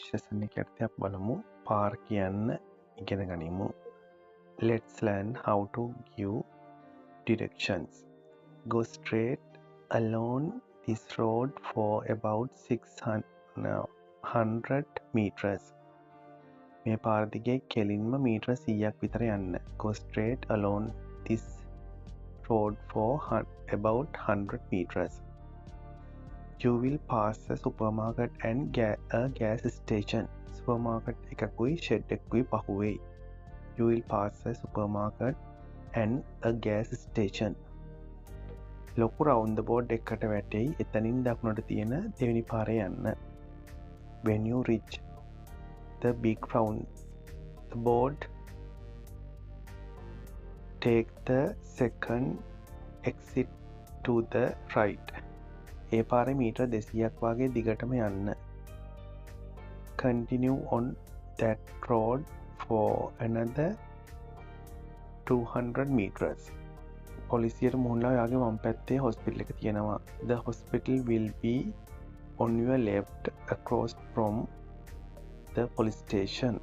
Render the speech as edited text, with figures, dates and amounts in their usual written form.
Session එක යටතේ අපි බලමු පාර කියන්න ඉගෙන ගනිමු. Let's learn how to give directions. Go straight along this road for about 600 meters. මේ පාර දිගේ කෙලින්ම මීටර 100ක් විතර යන්න. Go straight along this road for about 100 meters. You will pass a supermarket and a gas station. Supermarket එකකුයි shed එකකුයි පහුවෙයි. You will pass a supermarket and a gas station. ලොකු roundabout එකකට වැටෙයි. එතනින් දකුණට තියෙන දෙවෙනි පාරේ යන්න. When you reach the big roundabout, take the second exit to the right. ඒ පාරේ මීටර 200ක් වගේ දිගටම යන්න. Continue on that road for another 200 meters. පොලිසියට මුහුණලා ඔයාගේ වම් පැත්තේ හොස්පිටල් එක තියෙනවා. The hospital will be on your left across from the police station.